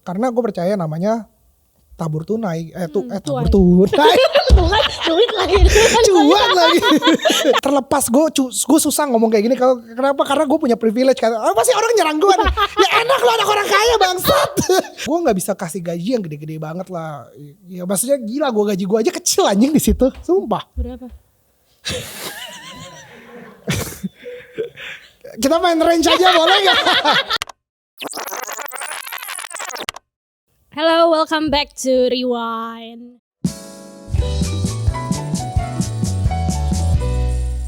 Karena gue percaya namanya tabur tunai, tabur Tuai. tunai, Duit lagi. cuan lagi. Terlepas gue susah ngomong kayak gini. Kenapa? Karena gue punya privilege. Pasti orang nyerang gue nih. Ya enak lo anak orang kaya bangsat. Gue nggak bisa kasih gaji yang gede-gede banget lah. Ya maksudnya gila, gaji gue aja kecil anjing di situ. Sumpah. Berapa? Kita main range aja boleh gak? Hello, welcome back to Rewind.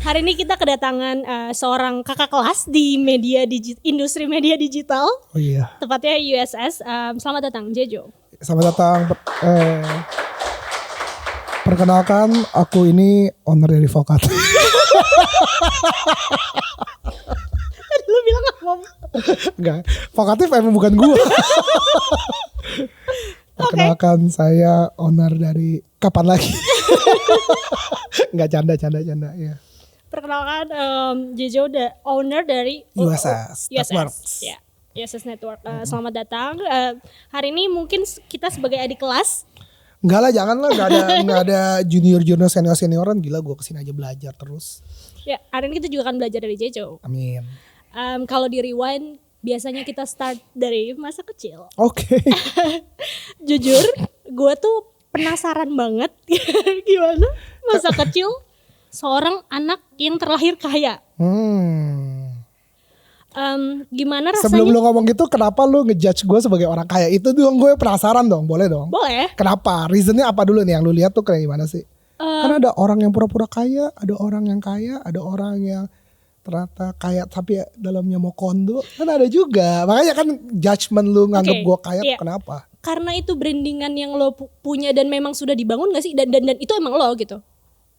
Hari ini kita kedatangan seorang kakak kelas di industri media digital, Oh iya. tepatnya USS. Selamat datang, Jejo. Selamat datang. Perkenalkan, aku ini owner dari Vokat. Lu bilang apa? Enggak, Vokatif emang bukan gua. Perkenalkan, saya owner dari Kapan Lagi. Enggak, canda ya. Perkenalkan, Jejo owner dari USS Network. Ya, USS Network. Selamat datang. Hari ini mungkin kita sebagai adik kelas. Enggak lah, jangan lah, enggak ada junior senioran, gila gua kesini aja belajar terus. Ya, hari ini kita juga akan belajar dari Jejo. Amin. Kalau di Rewind biasanya kita start dari masa kecil. Oke. Jujur, gue tuh penasaran banget gimana masa kecil seorang anak yang terlahir kaya. Gimana rasanya? Sebelum lu ngomong gitu, kenapa lu ngejudge gue sebagai orang kaya? Itu dong, gue penasaran dong, boleh dong? Boleh. Kenapa? Reasonnya apa dulu nih yang lu lihat tuh kayak gimana sih? Karena ada orang yang pura-pura kaya, ada orang yang kaya, ada orang yang ternyata kaya tapi dalamnya mau kondo, kan ada juga. Makanya kan judgement lu nganggep gue kaya iya. kenapa? Karena itu brandingan yang lo punya dan memang sudah dibangun gak sih? Dan itu emang lo gitu.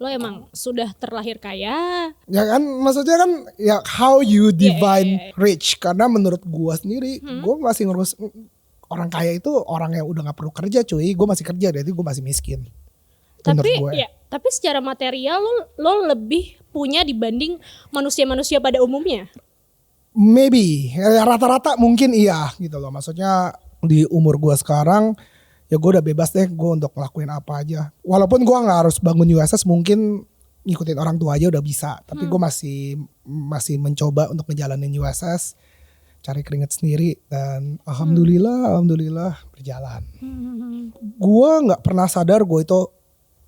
Lo emang sudah terlahir kaya. Ya kan, maksudnya kan ya how you define rich. Karena menurut gue sendiri, gue masih ngurus orang kaya itu orang yang udah gak perlu kerja cuy. Gue masih kerja, jadi gue masih miskin. Tapi secara material lo lebih punya dibanding manusia-manusia pada umumnya. Maybe ya, rata-rata mungkin iya gitu loh. Maksudnya di umur gue sekarang ya gue udah bebas deh gue untuk ngelakuin apa aja. Walaupun gue nggak harus bangun USS, mungkin ngikutin orang tua aja udah bisa. Tapi gue masih mencoba untuk ngejalanin USS, cari keringat sendiri, dan alhamdulillah berjalan. Gue nggak pernah sadar gue itu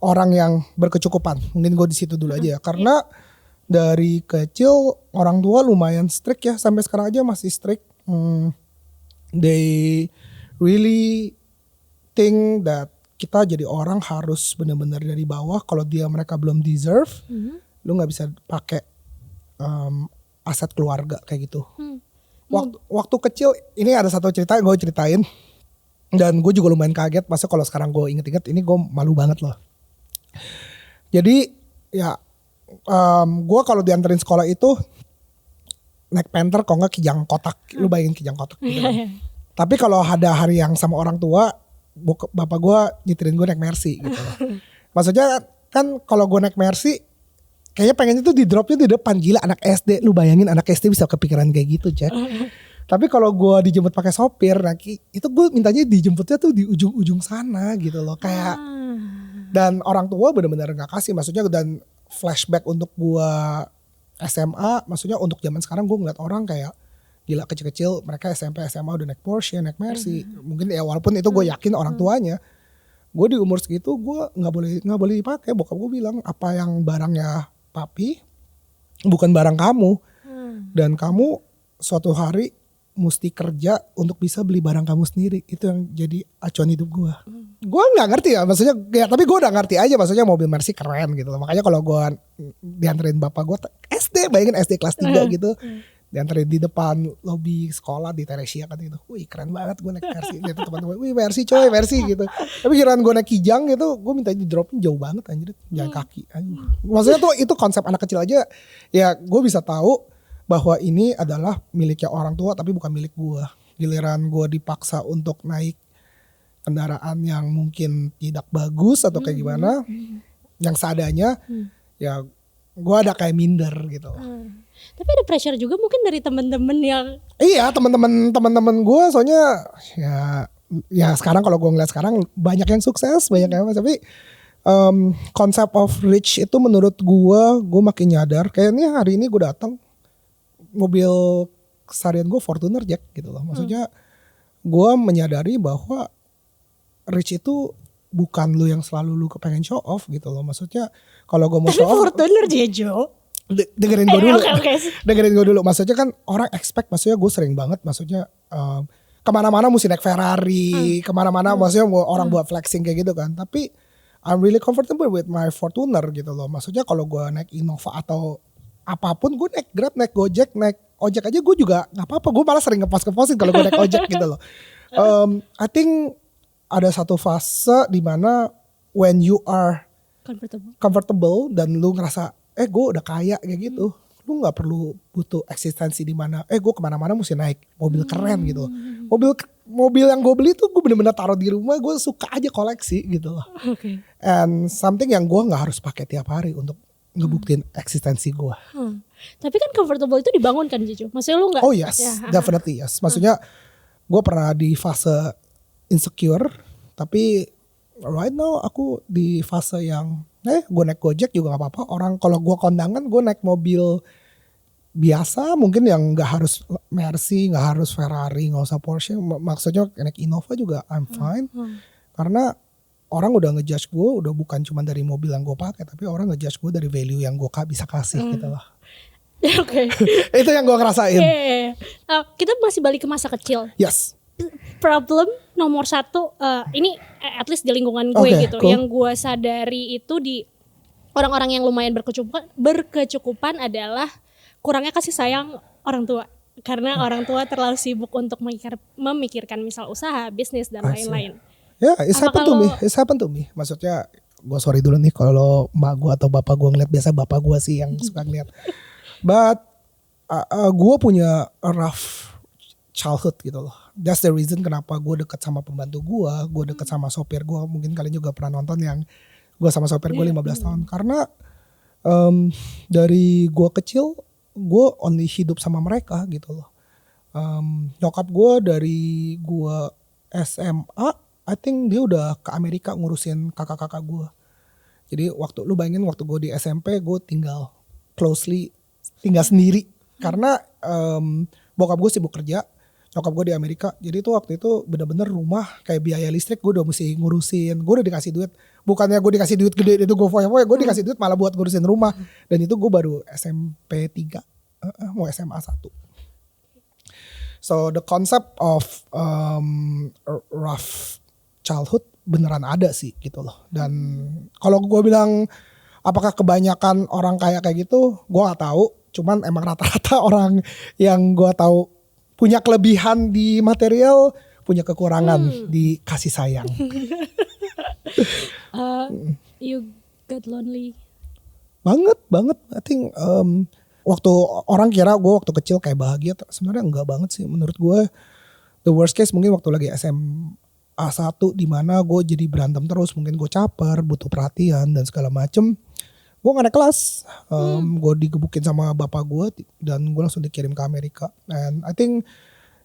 orang yang berkecukupan. Mungkin gue di situ dulu aja ya. Karena dari kecil orang tua lumayan strict ya. Sampai sekarang aja masih strict. They really think that kita jadi orang harus benar-benar dari bawah. Kalau mereka belum deserve, lu nggak bisa pakai aset keluarga kayak gitu. Waktu kecil ini ada satu cerita yang gue ceritain. Dan gue juga lumayan kaget. Masa kalau sekarang gue inget-inget ini gue malu banget loh. Jadi ya gue kalau dianterin sekolah itu naik Panther, kalau nggak Kijang kotak. Lu bayangin Kijang kotak gitu kan. Tapi kalau ada hari yang sama orang tua, bapak gue nyetirin gue naik Mercy gitu loh. Maksudnya kan kalau gue naik Mercy, kayaknya pengennya tuh di dropnya di depan. Gila, anak SD, lu bayangin anak SD bisa kepikiran kayak gitu Jack. Tapi kalau gue dijemput pakai sopir, itu gue mintanya dijemputnya tuh di ujung-ujung sana gitu loh. Kayak dan orang tua benar-benar gak kasih. Maksudnya dan flashback untuk gue SMA, maksudnya untuk zaman sekarang gue ngeliat orang kayak gila kecil-kecil mereka SMP SMA udah naik Porsche, naik Mercy. Mungkin ya walaupun itu gue yakin orang tuanya. Gue di umur segitu gue nggak boleh dipakai. Bokap gue bilang apa yang barangnya papi bukan barang kamu. Dan kamu suatu hari mesti kerja untuk bisa beli barang kamu sendiri. Itu yang jadi acuan hidup gue. Gue gak ngerti ya maksudnya ya, tapi gue udah ngerti aja maksudnya mobil Mercy keren gitu loh. Makanya kalau gue dianterin bapak gue SD, bayangin SD kelas 3 gitu, dianterin di depan lobi sekolah di Teresia kan gitu. Wih keren banget gue naik Mercy gitu, teman-teman. Wih Mercy coy, Mercy gitu. Tapi kirain gue naik Kijang gitu, gue minta di dropin jauh banget anjir, jalan kaki. Maksudnya tuh itu konsep anak kecil aja. Ya gue bisa tahu bahwa ini adalah miliknya orang tua tapi bukan milik gue. Giliran gue dipaksa untuk naik kendaraan yang mungkin tidak bagus atau kayak gimana, yang seadanya, ya gue ada kayak minder gitu. Tapi ada pressure juga mungkin dari teman-teman yang Iya, teman-teman gue soalnya ya ya sekarang kalau gue ngeliat sekarang banyak yang sukses, banyak yang tapi konsep of rich itu menurut gue makin nyadar. Kayaknya hari ini gue datang mobil keseharian gue Fortuner Jack gitu loh. Maksudnya gue menyadari bahwa rich itu bukan lu yang selalu lu kepengen show off gitu loh. Maksudnya kalau gue mau show off, Fortuner Jejo. dengerin gue dulu. Oke. Dengerin gue dulu. Maksudnya kan orang expect, maksudnya gue sering banget, maksudnya kemana-mana mesti naik Ferrari, kemana-mana maksudnya orang buat flexing kayak gitu kan. Tapi I'm really comfortable with my Fortuner gitu loh. Maksudnya kalau gue naik Innova atau apapun, gue naik Grab, naik Gojek, naik ojek aja gue juga nggak apa-apa. Gue malah sering ngepost-ngepostin kalau gue naik ojek gitu loh. I think ada satu fase di mana when you are comfortable dan lu ngerasa gue udah kaya kayak gitu, lu nggak perlu butuh eksistensi di mana gue kemana-mana mesti naik mobil keren gitu. Mobil yang gue beli tuh gue bener-bener taruh di rumah, gue suka aja koleksi gitu loh. And something yang gue nggak harus pakai tiap hari untuk ngebuktiin eksistensi gue. Tapi kan comfortable itu dibangun kan Jijo? Maksudnya lu nggak? Oh yes, definitely yes. Maksudnya gue pernah di fase insecure, tapi right now aku di fase yang gue naik Gojek juga gak apa-apa. Orang kalau gue kondangan gue naik mobil biasa, mungkin yang gak harus Mercy, gak harus Ferrari, gak usah Porsche. Maksudnya naik Innova juga I'm fine. Karena orang udah ngejudge gue udah bukan cuma dari mobil yang gue pakai, tapi orang ngejudge gue dari value yang gue bisa kasih gitu loh. Itu yang gue ngerasain. Kita masih balik ke masa kecil. Yes. Problem nomor satu ini at least di lingkungan gue gitu, cool. Yang gue sadari itu di orang-orang yang lumayan berkecukupan adalah kurangnya kasih sayang orang tua, karena orang tua terlalu sibuk untuk memikirkan misal usaha, bisnis dan lain-lain. Ya, it's happened to me. Maksudnya gue sorry dulu nih kalau mak gue atau bapak gue ngeliat, biasa bapak gue sih yang suka ngeliat. But gue punya a rough childhood gitu loh. That's the reason kenapa gue deket sama pembantu gue deket sama sopir gue. Mungkin kalian juga pernah nonton yang gue sama sopir gue 15 tahun. Karena dari gue kecil gue only hidup sama mereka gitu loh. Nyokap gue dari gue SMA, I think dia udah ke Amerika ngurusin kakak-kakak gue. Jadi lu bayangin waktu gue di SMP gue tinggal sendiri. Karena bokap gue sibuk kerja, nyokap gue di Amerika. Jadi tuh waktu itu bener-bener rumah kayak biaya listrik gue udah mesti ngurusin. Gue udah dikasih duit, bukannya gue dikasih duit gede itu gue foya-foya, gue dikasih duit malah buat ngurusin rumah. Dan itu gue baru SMP 3, mau SMA 1. So the concept of rough childhood beneran ada sih gitu loh. Dan kalau gue bilang apakah kebanyakan orang kayak gitu, gue gak tahu. Cuman emang rata-rata orang yang gue tahu punya kelebihan di material, punya kekurangan di kasih sayang. You got lonely? Banget. I think waktu orang kira gue waktu kecil kayak bahagia, sebenarnya enggak banget sih. Menurut gue the worst case mungkin waktu lagi SMA 1 di mana gue jadi berantem terus, mungkin gue caper, butuh perhatian dan segala macem. Gue gak naik kelas, gue digebukin sama bapak gue dan gue langsung dikirim ke Amerika. And I think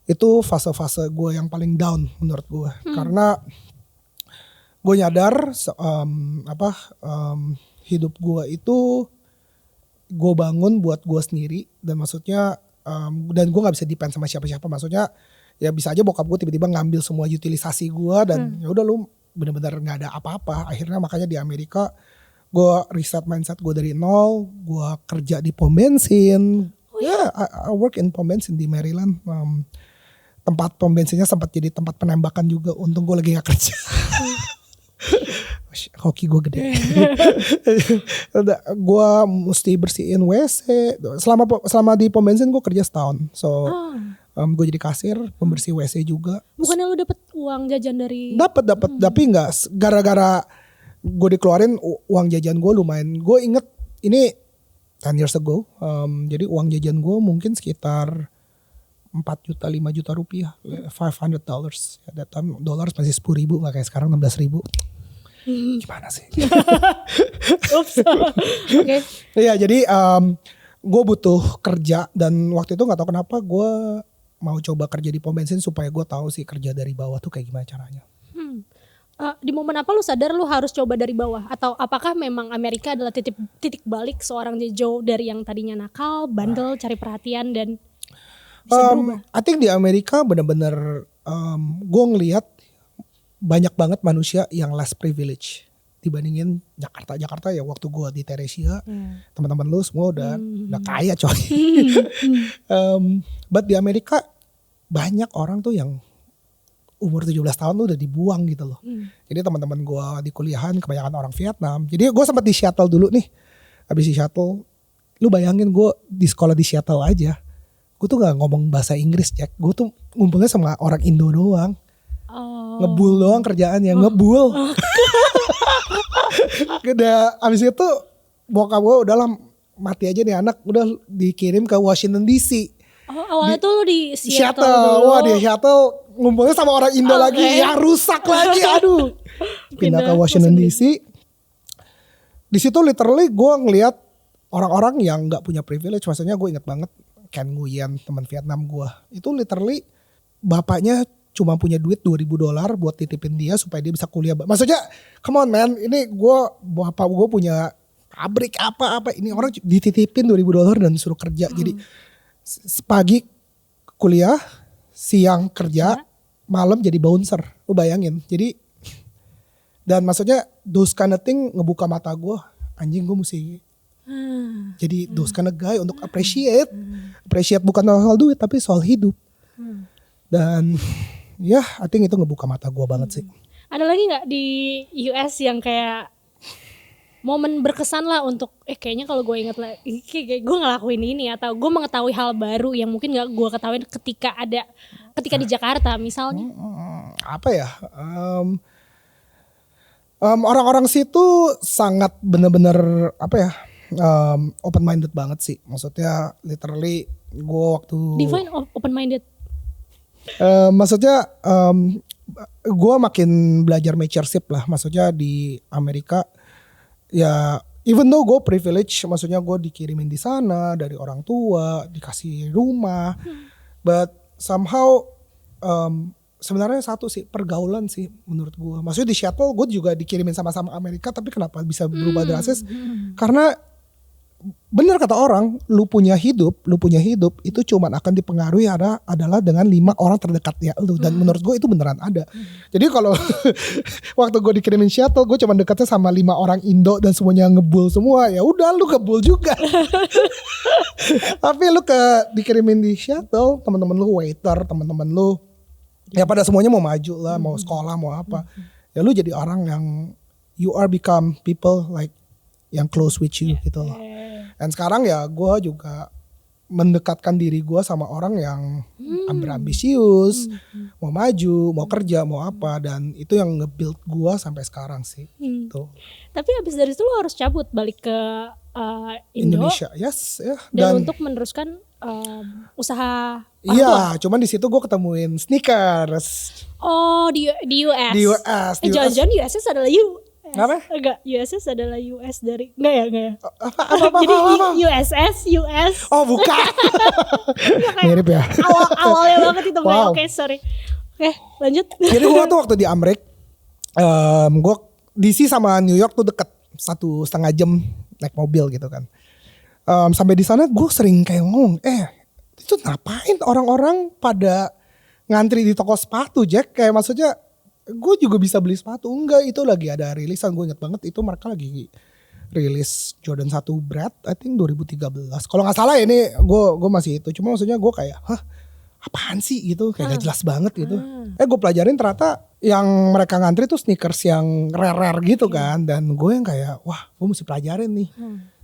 itu fase-fase gue yang paling down menurut gue. Karena gue nyadar hidup gue itu gue bangun buat gue sendiri. Dan maksudnya dan gue gak bisa depend sama siapa-siapa. Maksudnya ya bisa aja bokap gue tiba-tiba ngambil semua utilisasi gue dan ya udah lu bener-bener gak ada apa-apa. Akhirnya makanya di Amerika gue reset mindset gue dari nol. Gue kerja di pom bensin. I work in pom bensin di Maryland. Tempat pom bensinnya sempat jadi tempat penembakan juga. Untung gue lagi gak kerja. Hoki gue gede. Gue mesti bersihin WC. Selama di pom bensin gue kerja setahun. So gue jadi kasir, pembersih WC juga. Bukannya lu dapet uang jajan dari? Dapat. Tapi nggak gara-gara gue dikeluarin uang jajan gue lumayan. Gue inget ini 10 years ago. Jadi uang jajan gue mungkin sekitar 4 juta, 5 juta rupiah. $500. At that time dolar masih 10 ribu, gak kayak sekarang 16 ribu. Gimana sih? Oops. Okay. Ya jadi gue butuh kerja. Dan waktu itu gak tahu kenapa gue mau coba kerja di pom bensin supaya gue tahu sih kerja dari bawah tuh kayak gimana caranya. Di momen apa lu sadar lu harus coba dari bawah? Atau apakah memang Amerika adalah titik balik seorang Joe dari yang tadinya nakal, bandel, cari perhatian dan bisa berubah? I think di Amerika benar-benar gue ngelihat banyak banget manusia yang less privilege dibandingin Jakarta ya. Waktu gue di Teresia, teman-teman lu semua udah kaya coy. But di Amerika banyak orang tuh yang umur 17 tahun tuh udah dibuang gitu loh. Jadi teman-teman gue di kuliahan kebanyakan orang Vietnam. Jadi gue sempat di Seattle dulu nih. Habis di Seattle, lu bayangin gue di sekolah di Seattle aja. Gue tuh gak ngomong bahasa Inggris, Jack. Gue tuh ngumpulnya sama orang Indo doang. Ngebul doang kerjaannya, ngebul. Udah abis itu bokap gue udahlah mati aja nih anak. Udah dikirim ke Washington DC. Awalnya tuh lu di Seattle dulu. Wah di Seattle ngumpulnya sama orang Indo lagi. Ya rusak lagi, aduh. Pindah ke Washington DC. Di situ literally gue ngelihat orang-orang yang gak punya privilege. Maksudnya gue inget banget Ken Nguyen, teman Vietnam gue. Itu literally bapaknya cuma punya duit $2,000 buat titipin dia supaya dia bisa kuliah. Maksudnya come on man, ini bapak gue punya pabrik apa-apa. Ini orang dititipin $2,000 dan disuruh kerja. Jadi pagi kuliah, siang kerja, malam jadi bouncer. Lu bayangin. Jadi dan maksudnya those kind of thing ngebuka mata gue. Anjing gue mesti jadi those kind of guy untuk appreciate bukan soal duit tapi soal hidup. Dan ya I think itu ngebuka mata gue banget sih. Ada lagi gak di US yang kayak momen berkesan lah untuk kayaknya kalau gue inget lah kayak gue ngelakuin ini atau gue mengetahui hal baru yang mungkin gak gue ketahuin ketika di Jakarta misalnya. Apa ya? Orang-orang situ sangat bener-bener apa ya? Open minded banget sih. Maksudnya literally gue waktu define open minded. Maksudnya gue makin belajar matureship lah. Maksudnya di Amerika ya even though gue privilege, maksudnya gue dikirimin di sana dari orang tua, dikasih rumah, but somehow sebenarnya satu sih pergaulan sih menurut gue. Maksudnya di Seattle gue juga dikirimin sama-sama Amerika, tapi kenapa bisa berubah drastis? Karena bener kata orang, lu punya hidup itu cuman akan dipengaruhi adalah dengan 5 orang terdekat ya lu. Dan menurut gue itu beneran ada. Jadi kalau waktu gue dikirimin Seattle, gue cuman dekatnya sama 5 orang Indo dan semuanya ngebul semua. Ya udah lu ngebul juga. Tapi lu dikirimin di Seattle, teman-teman lu waiter, teman-teman lu ya pada semuanya mau maju lah, mau sekolah, mau apa. Ya lu jadi orang yang you are become people like yang close with you gitu loh. Dan sekarang ya gue juga mendekatkan diri gue sama orang yang ambisius, mau maju, mau kerja, mau apa. Dan itu yang nge-build gue sampai sekarang sih. Tuh. Tapi abis dari itu lo harus cabut balik ke Indonesia. Yes, ya. Dan untuk meneruskan usaha. Iya, cuman di situ gue ketemuin sneakers. Oh di US. Di US. Jangan-jangan USS adalah Apa? Enggak, USS adalah US dari enggak ya. Apa? Jadi US. Oh, bukan. Mirip ya. Awalnya banget itu. Wow. Oke, sorry. Oke, lanjut. Jadi gue tuh waktu di Amrik, gue DC sama New York tuh deket 1,5 jam naik mobil gitu kan. Sampai di sana gue sering kayak ngomong, itu ngapain orang-orang pada ngantri di toko sepatu, Jack? Kayak maksudnya gue juga bisa beli sepatu. Enggak, itu lagi ada rilisan. Gue inget banget itu mereka lagi rilis Jordan 1 Brad I think 2013 kalau gak salah. Ini gue masih itu. Cuma maksudnya gue kayak apaan sih gitu. Kayak gak jelas banget gitu. Gue pelajarin ternyata yang mereka ngantri tuh sneakers yang rare gitu kan. Dan gue yang kayak wah gue mesti pelajarin nih.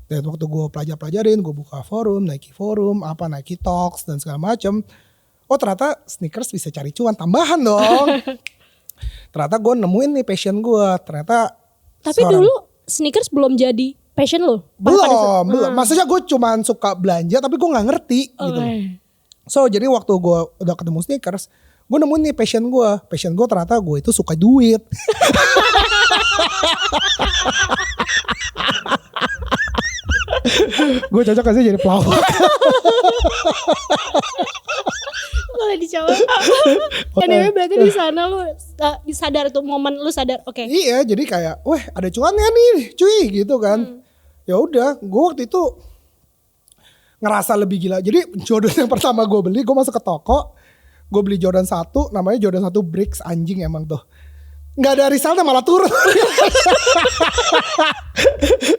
Dan waktu gue pelajarin, gue buka forum, Nike forum, Nike Talks dan segala macem. Oh ternyata sneakers bisa cari cuan tambahan dong. Ternyata gue nemuin nih passion gue. Ternyata tapi dulu sneakers belum jadi passion lo? Belum. Maksudnya gue cuman suka belanja tapi gue gak ngerti gitu. So jadi waktu gue udah ketemu sneakers, gue nemuin nih passion gue. Passion gue ternyata gue itu suka duit. Gue cocok gak sih jadi pelawak? Anyway berarti di sana lu disadar tuh momen lu sadar oke. Iya, jadi kayak, wah ada cuannya nih, cuy gitu kan. Ya udah, gue waktu itu ngerasa lebih gila. Jadi Jordan yang pertama gue beli, gue masuk ke toko, gue beli Jordan 1, namanya Jordan 1 Bricks, anjing emang tuh. Nggak ada resellnya malah turun.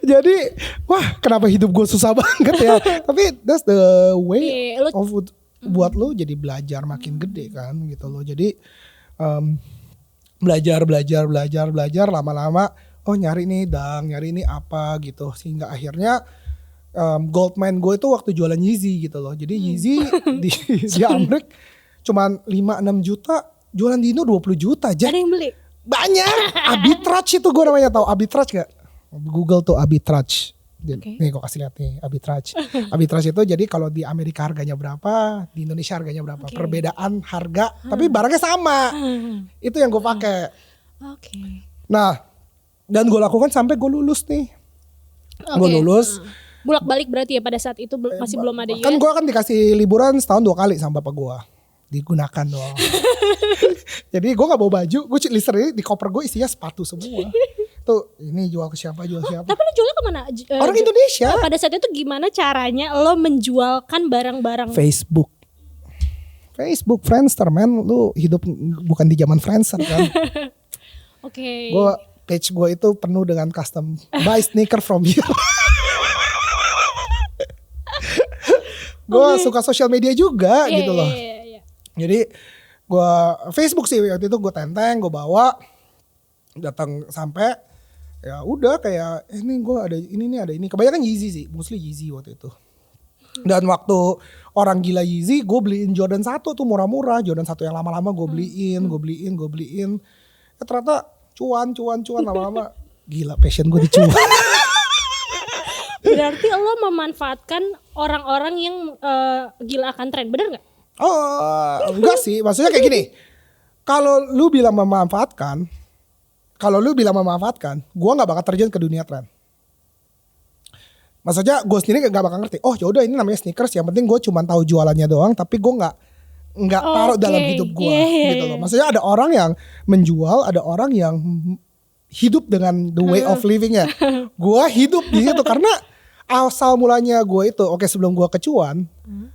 Jadi wah kenapa hidup gue susah banget ya. Tapi that's the way of buat lo jadi belajar makin gede kan gitu loh. Jadi belajar lama-lama. Oh nyari nih dang, nyari ini apa gitu. Sehingga akhirnya Goldmine gue itu waktu jualan Yeezy gitu loh. Jadi Yeezy di Amerika cuman 5-6 juta, jualan di Indo 20 juta aja. Ada yang beli? Banyak. Arbitrage itu gue namanya, tahu arbitrage gak? Google tuh arbitrage. Nih gue kasih lihat nih arbitrage. Arbitrage itu jadi kalau di Amerika harganya berapa, di Indonesia harganya berapa. Perbedaan harga tapi barangnya sama. Itu yang gue pakai. Nah, dan gue lakukan sampai gue lulus nih. Gue lulus. Bolak-balik berarti ya pada saat itu masih belum ada kan gue kan dikasih liburan setahun 2 kali sama bapak gue. Digunakan doang. Jadi gue gak bawa baju, gue literally di koper gue isinya sepatu semua. Tuh ini jual ke siapa, jual siapa. Tapi lo jualnya kemana? Orang Indonesia. Pada saat itu gimana caranya lo menjualkan barang-barang? Facebook, Friendster man. Lu hidup bukan di zaman Friendster kan. Oke. Page gue itu penuh dengan custom buy sneaker from here. Gue suka sosial media juga gitu loh. Jadi gue Facebook sih waktu itu gue tenteng, gue bawa datang sampai ya udah kayak ini gue ada ini nih ada ini. Kebanyakan Yeezy sih, mostly Yeezy waktu itu. Dan waktu orang gila Yeezy, gue beliin Jordan 1 tuh murah-murah, Jordan 1 yang lama-lama gue beliin. Ya, ternyata cuan lama-lama gila passion gue dicuan. Berarti lo memanfaatkan orang-orang yang gila akan tren, bener gak? Oh enggak sih, maksudnya kayak gini. Kalau lu bilang memanfaatkan, gue nggak bakal terjun ke dunia tren. Maksudnya gue sendiri nggak bakal ngerti. Oh yaudah ini namanya sneakers, yang penting gue cuma tahu jualannya doang, tapi gue nggak taruh dalam hidup gue, gitu loh. Maksudnya ada orang yang menjual, ada orang yang hidup dengan the way of livingnya. Gue hidup di situ karena asal mulanya gue itu, sebelum gue kecuan,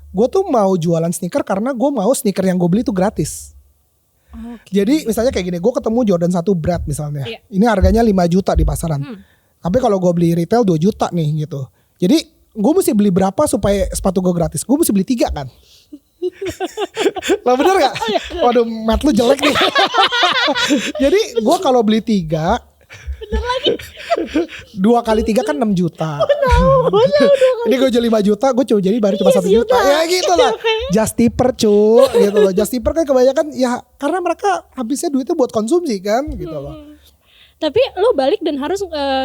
gue tuh mau jualan sneaker karena gue mau sneaker yang gue beli tuh gratis. Jadi misalnya kayak gini, gue ketemu Jordan 1 Brad misalnya, ini harganya 5 juta di pasaran. Tapi kalau gue beli retail 2 juta nih gitu. Jadi gue mesti beli berapa supaya sepatu gue gratis? Gue mesti beli 3 kan? Lah bener gak? Waduh mat lu jelek nih. Jadi gue kalau beli 3, bener lagi. 2 kali 3 kan 6 juta. Ini gue jual 5 juta, gue coba jadi baru cuma 1 juta. Ya gitu lah. Just tipper gitu loh. Just tipper kan kebanyakan ya karena mereka habisnya duitnya buat konsumsi kan gitu loh. Tapi lo balik dan harus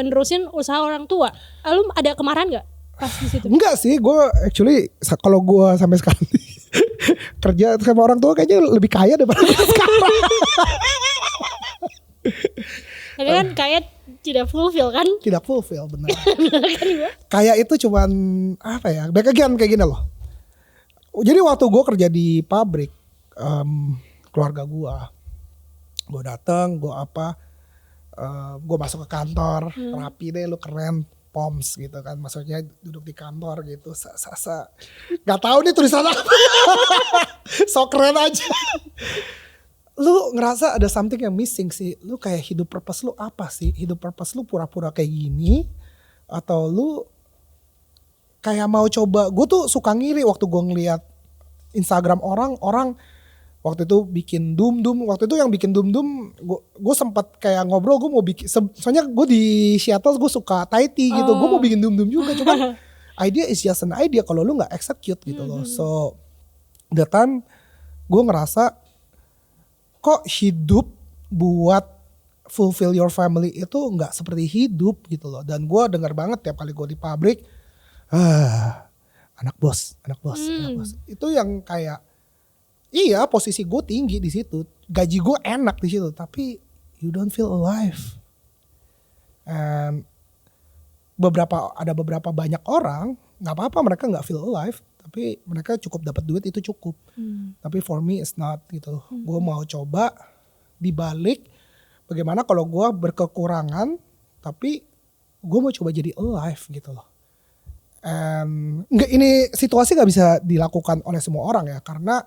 nerusin usaha orang tua. Lo ada kemarahan gak pas di situ? Enggak sih, gue actually kalau gue sampai sekarang kerja sama orang tua kayaknya lebih kaya daripada sekarang. Tapi kan kaya tidak fulfill kan? Tidak fulfill, benar. Kaya itu cuman apa ya? Back again kayak gini loh. Jadi waktu gue kerja di pabrik, keluarga gue datang, gue masuk ke kantor, rapi deh, lu keren, poms gitu kan, maksudnya duduk di kantor gitu, nggak tahu nih tulisan apa, so keren aja. Lu ngerasa ada something yang missing sih. Lu kayak hidup purpose lu apa sih? Hidup purpose lu pura-pura kayak gini, atau lu kayak mau coba? Gue tuh suka ngiri waktu gue ngeliat Instagram orang waktu itu bikin Doom. Waktu itu yang bikin Doom gue sempat kayak ngobrol, gue mau bikin, soalnya gue di Seattle gue suka Thai tea gitu, gue mau bikin Doom juga, cuman idea is just an idea kalau lu nggak execute gitu loh. So the time gue ngerasa kok hidup buat fulfill your family itu nggak seperti hidup gitu loh. Dan gue dengar banget tiap kali gue di pabrik, anak bos. Itu yang kayak, iya posisi gue tinggi di situ, gaji gue enak di situ, tapi you don't feel alive. And ada beberapa banyak orang nggak apa-apa mereka nggak feel alive, tapi mereka cukup dapat duit itu cukup. Tapi for me it's not gitu. Gue mau coba dibalik bagaimana kalau gue berkekurangan tapi gue mau coba jadi alive gitu loh. Ini situasi nggak bisa dilakukan oleh semua orang ya, karena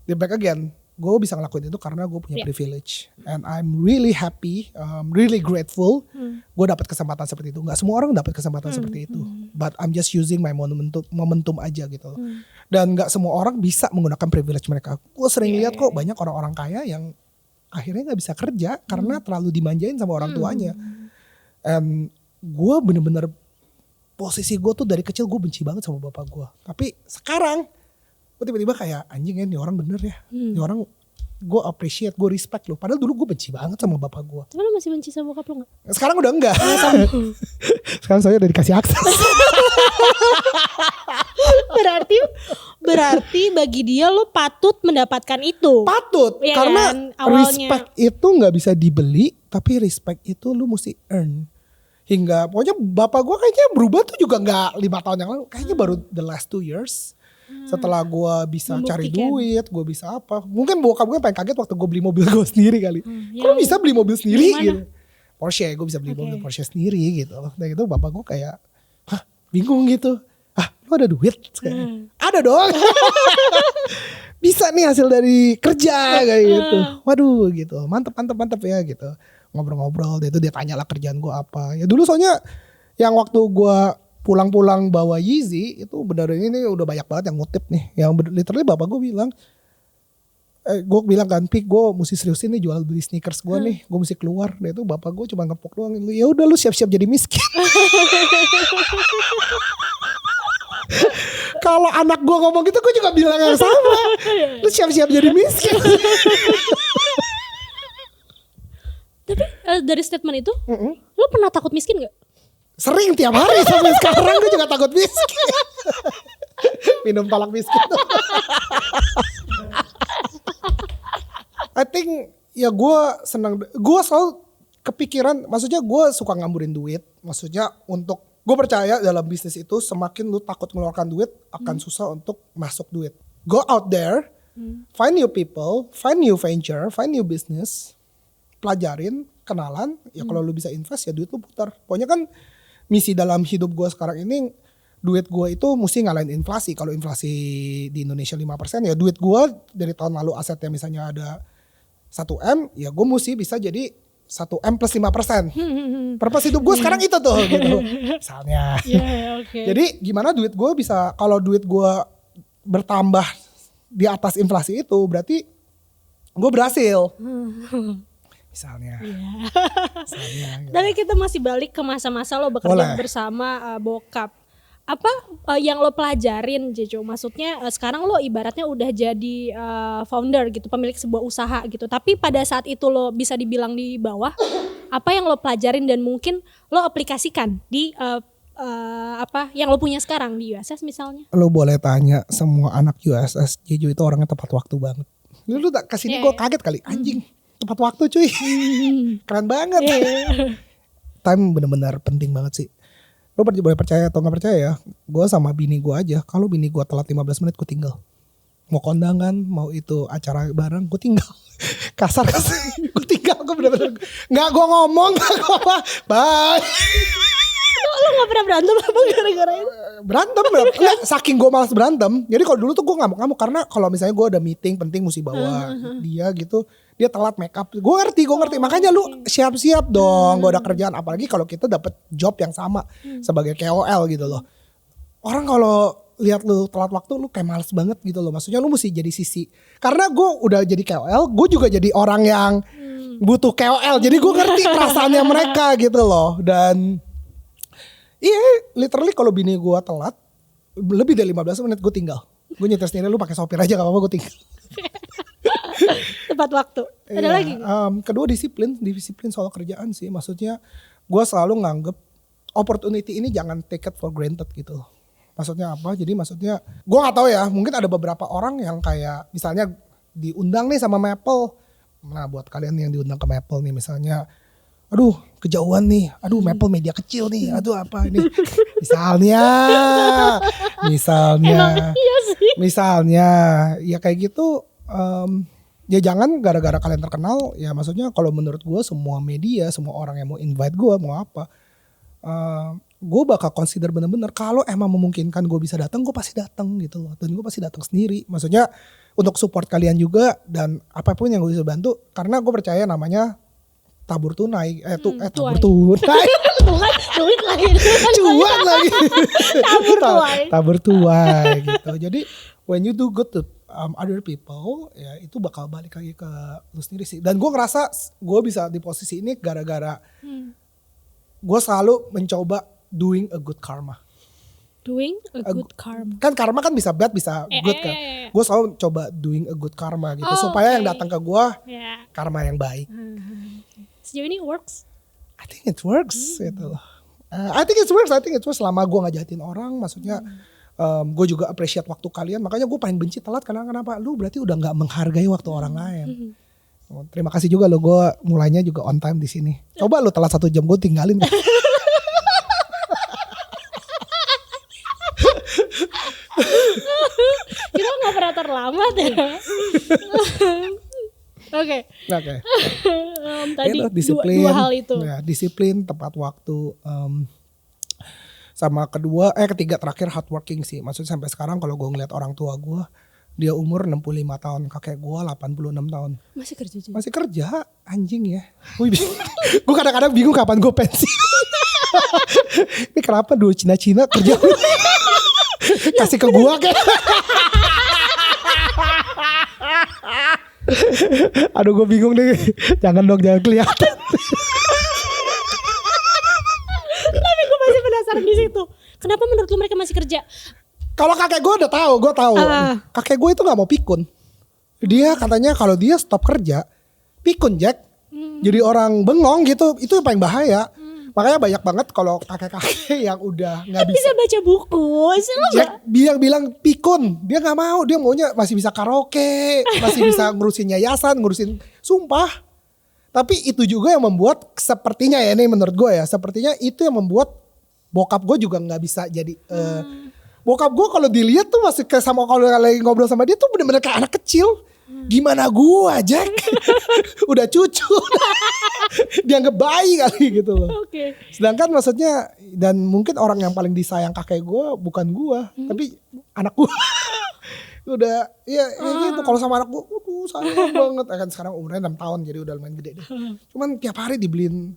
back again gue bisa ngelakuin itu karena gue punya privilege, and I'm really happy, really grateful gue dapat kesempatan seperti itu. Nggak semua orang dapat kesempatan seperti itu, but I'm just using my momentum aja gitu. Dan nggak semua orang bisa menggunakan privilege mereka. Gue sering lihat kok banyak orang-orang kaya yang akhirnya nggak bisa kerja karena terlalu dimanjain sama orang tuanya. And gue bener-bener posisi gue tuh dari kecil gue benci banget sama bapak gue. Tapi sekarang gue tiba-tiba kayak anjing ya, nih orang bener ya. Nih orang gue appreciate, gue respect loh. Padahal dulu gue benci banget sama bapak gue. Tapi lo masih benci sama bokap lo gak? Sekarang udah enggak. Sekarang saya udah dikasih akses. Berarti bagi dia lo patut mendapatkan itu. Patut, ya karena kan? Awalnya. Respect itu gak bisa dibeli. Tapi respect itu lu mesti earn. Hingga pokoknya bapak gue kayaknya berubah tuh juga gak 5 tahun yang lalu. Kayaknya baru the last 2 years. Setelah gue bisa cari duit, gue bisa apa. Mungkin bokap gue pengen kaget waktu gue beli mobil gue sendiri kali. Kok bisa beli mobil sendiri gitu. Porsche, gue bisa beli mobil Porsche sendiri gitu. Dan itu bapak gue kayak, hah bingung gitu. Ah lu ada duit? Ada dong. Bisa nih hasil dari kerja kayak gitu. Waduh gitu, mantep ya gitu. Ngobrol-ngobrol, dia tanya lah kerjaan gue apa. Ya dulu soalnya yang waktu gue pulang-pulang bawa Yeezy itu benar ini udah banyak banget yang ngutip nih. Yang literally bapak gue bilang, gue bilang kan, Pik gue mesti seriusin nih jual beli sneakers gue nih, gue mesti keluar. Nah itu bapak gue cuma ngepok doang, ya udah lu siap-siap jadi miskin. Kalau anak gue ngomong gitu gue juga bilang yang sama, lu siap-siap jadi miskin. Tapi dari statement itu, lu pernah takut miskin gak? Sering tiap hari sampai sekarang gue juga takut miskin. Minum tolak miskin. I think ya gue senang, gue selalu kepikiran, maksudnya gue suka ngamburin duit. Maksudnya untuk, gue percaya dalam bisnis itu semakin lu takut mengeluarkan duit akan susah untuk masuk duit. Go out there, find new people, find new venture, find new business. Pelajarin, kenalan, ya kalau lu bisa invest ya duit lu putar. Pokoknya kan misi dalam hidup gue sekarang ini, duit gue itu mesti ngalahin inflasi. Kalau inflasi di Indonesia 5%, ya duit gue dari tahun lalu asetnya misalnya ada 1M, ya gue mesti bisa jadi 1M plus 5%. Purpose hidup gue sekarang itu tuh gitu. Misalnya. Jadi gimana duit gue bisa, kalau duit gue bertambah di atas inflasi itu, berarti gue berhasil. Misalnya. Gitu. Tapi kita masih balik ke masa-masa lo bekerja bersama bokap. Apa yang lo pelajarin, Jejo? Maksudnya sekarang lo ibaratnya udah jadi founder gitu, pemilik sebuah usaha gitu. Tapi pada saat itu lo bisa dibilang di bawah. Apa yang lo pelajarin dan mungkin lo aplikasikan di apa yang lo punya sekarang di USS misalnya? Lo boleh tanya semua anak USS, Jejo itu orangnya tepat waktu banget. Lu kesini gue kaget kali, anjing. Tepat waktu cuy. Keren banget. Time benar-benar penting banget sih. Lo boleh percaya atau gak percaya ya, gue sama bini gue aja, kalau bini gue telat 15 menit gue tinggal. Mau kondangan, mau itu acara bareng, gue tinggal. Kasar gue tinggal, gue bener-bener gak gue ngomong, gak gue apa, bye. Lo gak pernah berantem apa gara-gara itu? Berantem. Enggak, saking gue malas berantem. Jadi kalau dulu tuh gue ngamuk-ngamuk, karena kalau misalnya gue ada meeting penting mesti bawa dia gitu, dia telat make up, gue ngerti. Makanya lu siap-siap dong, gue ada kerjaan. Apalagi kalau kita dapat job yang sama sebagai KOL gitu loh. Orang kalau lihat lu telat waktu, lu kayak males banget gitu loh. Maksudnya lu mesti jadi sisi. Karena gue udah jadi KOL, gue juga jadi orang yang butuh KOL. Jadi gue ngerti perasaannya mereka gitu loh. Dan iya, literally kalau bini gue telat lebih dari 15 menit gue tinggal. Gue nyetir sendiri, lu pakai sopir aja gak apa-apa, gue tinggal. Tepat waktu. Ada lagi? Kedua disiplin soal kerjaan sih. Maksudnya gue selalu nganggep opportunity ini jangan take it for granted gitu. Maksudnya apa? Jadi maksudnya gue gak tahu ya. Mungkin ada beberapa orang yang kayak misalnya diundang nih sama Maple. Nah buat kalian yang diundang ke Maple nih misalnya, aduh kejauhan nih, aduh Maple media kecil nih, aduh apa ini. Misalnya ya kayak gitu. Ya jangan gara-gara kalian terkenal, ya maksudnya kalau menurut gue semua media, semua orang yang mau invite gue mau apa, gue bakal consider bener-bener kalau emang memungkinkan gue bisa datang, gue pasti datang gitu loh. Dan gue pasti datang sendiri, maksudnya untuk support kalian juga dan apapun yang gue bisa bantu, karena gue percaya namanya tabur tunai, tabur tunai, duit lagi, cuan lagi, tabur tuai gitu. Jadi when you do good to other people, ya itu bakal balik lagi ke lu sendiri sih. Dan gue ngerasa gue bisa di posisi ini gara-gara gue selalu mencoba doing a good karma. Doing a good karma. Kan karma kan bisa bad bisa good kan. Gue selalu coba doing a good karma gitu supaya yang datang ke gue karma yang baik. Sejauh ini works? I think it works gitu loh. I think it works selama gue ngajatin orang, maksudnya gue juga appreciate waktu kalian. Makanya gue paling benci telat karena kenapa? Lu berarti udah nggak menghargai waktu orang lain. Terima kasih juga lo, gue mulainya juga on time di sini. Coba lu telat 1 jam, gue tinggalin. Kita nggak pernah terlambat ya. Oke. Tadi disiplin, dua hal itu. Ya, disiplin, tepat waktu. Sama ketiga terakhir hardworking sih. Maksudnya sampai sekarang kalau gue ngeliat orang tua gue, dia umur 65 tahun, kakek gue 86 tahun. Masih kerja, anjing ya. Gue kadang-kadang bingung kapan gue pensiun. Ini kenapa dua Cina-Cina kerja? Kasih ke gue kayak. Aduh gue bingung deh. Jangan kelihatan. Tapi gue masih penasaran di situ. Kenapa menurut lu mereka masih kerja? Kalau kakek gue udah tahu, kakek gue itu nggak mau pikun. Dia katanya kalau dia stop kerja, pikun Jack. Jadi orang bengong gitu, itu yang paling bahaya. Makanya banyak banget kalau kakek-kakek yang udah nggak bisa baca buku. Jack bilang pikun, dia nggak mau, dia maunya masih bisa karaoke, masih bisa ngurusin yayasan, sumpah. Tapi itu juga yang membuat sepertinya ya, ini menurut gue ya, sepertinya itu yang membuat bokap gue juga nggak bisa jadi. Bokap gue kalau dilihat tuh masih kayak sama kalau lagi ngobrol sama dia tuh bener-bener kayak anak kecil. Gimana gue Jack? Udah cucu. Dianggap bayi kali gitu loh. Sedangkan maksudnya, dan mungkin orang yang paling disayang kakek gue bukan gue, tapi anak gue. Udah ya gitu, kalau sama anak gue sayang banget. Kan sekarang umurnya 6 tahun jadi udah lumayan gede deh. Cuman tiap hari dibeliin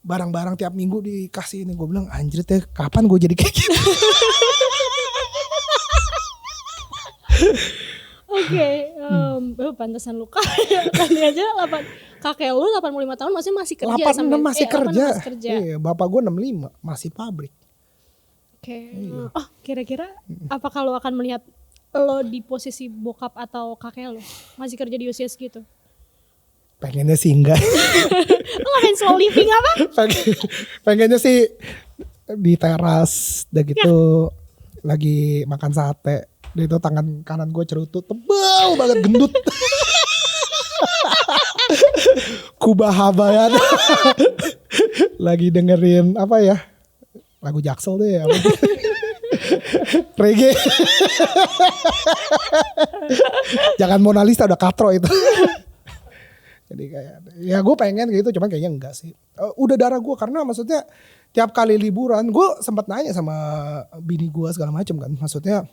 barang-barang, tiap minggu dikasih ini. Gue bilang anjir teh, kapan gue jadi kayak gitu? Pantesan lu kaya. Tadi aja kakek lu 85 tahun masih kerja. 86 masih kerja. Iya, bapak gue 65 masih pabrik. Iya. Oh, kira-kira apakah lo akan melihat lo di posisi bokap atau kakek lo masih kerja di usia segitu? Pengennya sih enggak. Lo ngapain slow living apa? Pengennya sih di teras udah gitu lagi makan sate. Itu tangan kanan gue cerutut tebal banget, gendut. Kubahabayan. Lagi dengerin apa ya, lagu Jaksel deh apa. Reggae. Jangan Mona Lisa, udah katro itu. Jadi kayak ya gue pengen gitu, cuman kayaknya enggak sih. Udah darah gue, karena maksudnya tiap kali liburan gue sempat nanya sama bini gue segala macam kan, maksudnya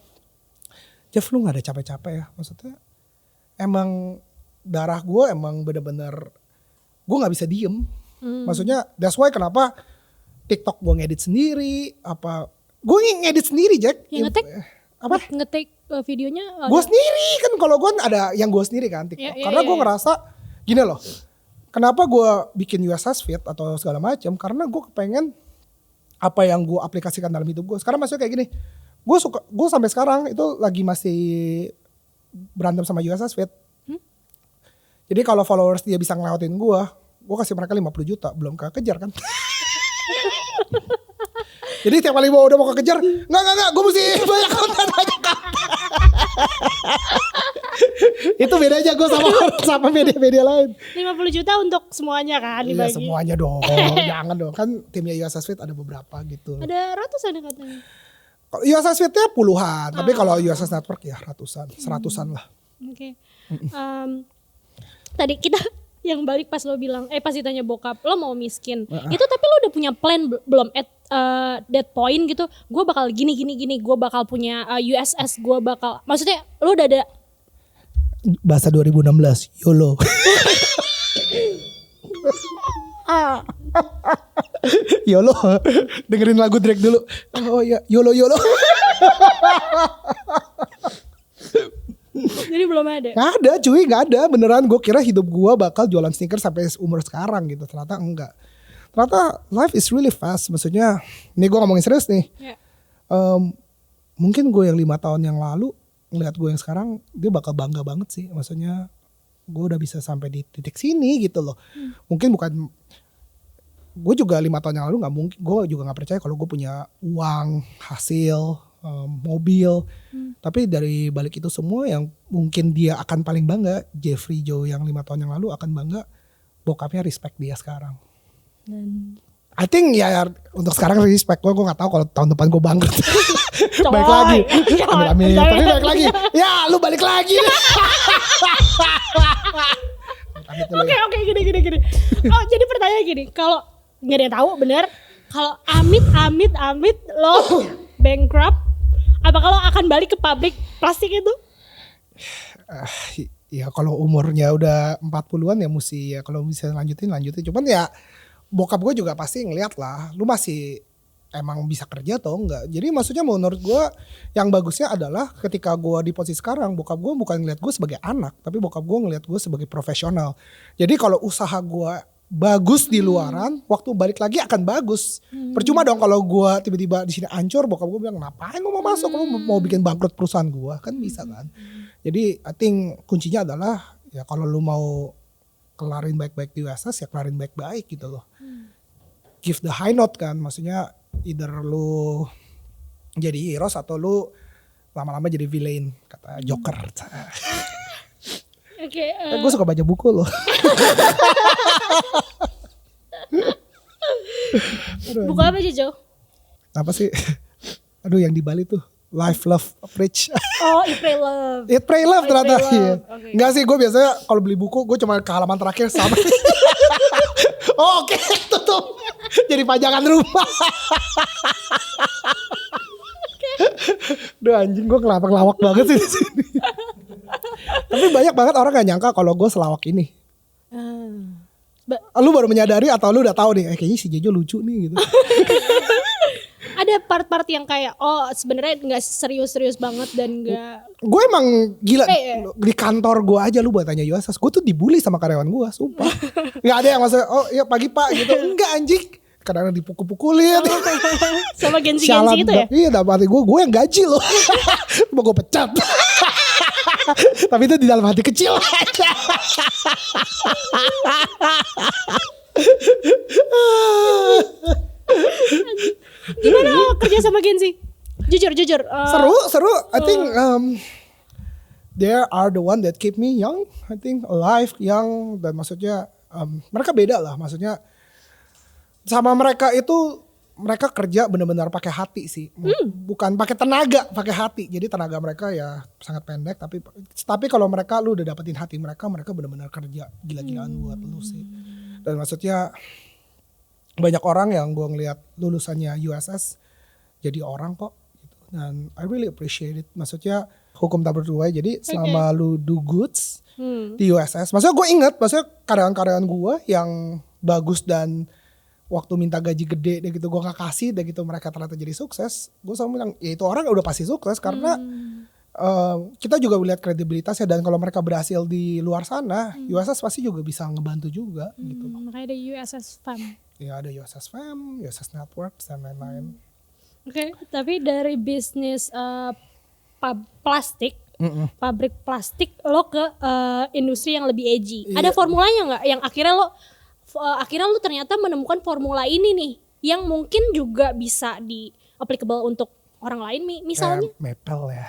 Jeff lu gak ada capek-capek ya, maksudnya emang darah gue emang bener-bener gue gak bisa diem. Maksudnya that's why kenapa TikTok gue ngedit sendiri, apa gue ngedit sendiri Jack. Yang ngetek videonya gue sendiri kan, kalau gue ada yang gue sendiri kan TikTok. Karena gue ngerasa gini loh, kenapa gue bikin USS Fit atau segala macam, karena gue kepengen apa yang gue aplikasikan dalam hidup gue. Sekarang maksudnya kayak gini, gue sampai sekarang itu lagi masih berantem sama USS Fit. Jadi kalau followers dia bisa ngelewatin gue kasih mereka 50 juta, belum kekejar kan. Jadi tiap kali udah mau kekejar, enggak, gue mesti banyak konten. Itu bedanya gue sama media-media lain. 50 juta untuk semuanya kan Iya dibagi. semuanya dong. Jangan dong. Kan timnya USS Fit ada beberapa gitu. Ada ratusan katanya. Kalau USS Fit-nya puluhan. Tapi kalau USS Network ya ratusan. Seratusan lah. Oke. Tadi kita yang balik pas lo bilang, pas ditanya bokap, lo mau miskin. Itu tapi lo udah punya plan belum at that point gitu. Gue bakal gini. Gue bakal punya USS. Gue bakal, maksudnya lo udah ada. Bahasa 2016, YOLO. YOLO, dengerin lagu Drake dulu. Oh ya, YOLO. Jadi belum ada. Gak ada cuy, gak ada. Beneran gue kira hidup gue bakal jualan sneakers sampai umur sekarang gitu. Ternyata enggak. Ternyata life is really fast. Maksudnya, ini gue ngomongin serius nih. Yeah. Mungkin gue yang 5 tahun yang lalu ngeliat gue yang sekarang, dia bakal bangga banget sih. Maksudnya gue udah bisa sampai di titik sini gitu loh. Mungkin bukan, gue juga 5 tahun yang lalu gak mungkin, gue juga gak percaya kalau gue punya uang, hasil, mobil. Tapi dari balik itu semua yang mungkin dia akan paling bangga, Jeffrey Joe yang 5 tahun yang lalu akan bangga, bokapnya respect dia sekarang. Dan I think ya untuk sekarang respect gue gak tahu kalau tahun depan gue bangkrut. Balik lagi. Amin. Tapi balik lagi. Ya lu balik lagi. Oke, gini. Oh, jadi pertanyaan gini, kalau nggak ada yang tahu bener, kalau amit lo bankrupt, apa kalau akan balik ke pabrik plastik itu? Ya kalau umurnya udah 40-an ya mesti ya, kalau bisa lanjutin. Cuman ya bokap gue juga pasti ngeliat lah, lu masih emang bisa kerja atau enggak. Jadi maksudnya menurut gue yang bagusnya adalah ketika gue di posisi sekarang, bokap gue bukan ngeliat gue sebagai anak, tapi bokap gue ngeliat gue sebagai profesional. Jadi kalau usaha gue bagus di luaran, waktu balik lagi akan bagus. Percuma dong kalau gue tiba-tiba di sini hancur, bokap gue bilang ngapain lu mau masuk, lu mau bikin bangkrut perusahaan gue, kan bisa kan. Jadi I think kuncinya adalah ya kalau lu mau kelarin baik-baik di USS ya kelarin baik-baik gitu loh. Give the high note kan, maksudnya either lu jadi heroes atau lu lama-lama jadi villain, kata Joker. Oke. Gue suka baca buku loh. Buku apa sih, Jo? Apa sih? Aduh yang di Bali tuh. Life, Love, Preach. Oh, Eat, Pray, Love. Eat, Pray, Love ternyata. Iya. Okay. Enggak sih, gue biasanya kalau beli buku gue cuma ke halaman terakhir sama. Oh, oke, tutup. Jadi pajangan rumah. Duh anjing, gue ngelawak banget sih di sini. Tapi banyak banget orang gak nyangka kalau gue selawak ini. Lu baru menyadari atau lu udah tahu nih, kayaknya si Jejo lucu nih gitu. Ada part-part yang kayak sebenarnya nggak serius-serius banget dan nggak. Gue emang gila di kantor gue aja lu buat tanya USS, gue tuh dibully sama karyawan gue, sumpah. Nggak ada yang maksudnya, oh iya pagi pak gitu, enggak anjing. Kadang-kadang dipukul-pukulin. Sama gensi-gensi itu ya? Iya dalam hati gue yang gaji loh. Mau gue pecat. Tapi itu di dalam hati kecil. Gimana kerja sama Gensi? Jujur. Seru. I think they are the one that keep me young. I think alive, young, dan maksudnya mereka beda lah. Maksudnya sama mereka itu mereka kerja benar-benar pakai hati sih, bukan pakai tenaga, pakai hati. Jadi tenaga mereka ya sangat pendek. Tapi kalau mereka lu udah dapetin hati mereka benar-benar kerja gila-gilaan buat lu sih. Dan maksudnya banyak orang yang gue ngeliat lulusannya USS jadi orang kok gitu. Dan I really appreciate it. Maksudnya hukum tak berdua. Jadi selama lu do goods di USS, maksudnya gue inget, maksudnya karyawan-karyawan gue yang bagus dan waktu minta gaji gede deh gitu gue gak kasih deh gitu, mereka ternyata jadi sukses. Gue selalu bilang ya itu orang udah pasti sukses karena kita juga lihat kredibilitasnya. Dan kalau mereka berhasil di luar sana, USS pasti juga bisa ngebantu juga gitu. Makanya ada USS FAM. Ya ada USS FAM, USS Network, dan lain-lain. Oke, tapi dari bisnis plastik, pabrik plastik, lo ke industri yang lebih edgy. Iya. Ada formulanya nggak yang akhirnya lo ternyata menemukan formula ini nih yang mungkin juga bisa di applicable untuk orang lain, misalnya? Maple ya.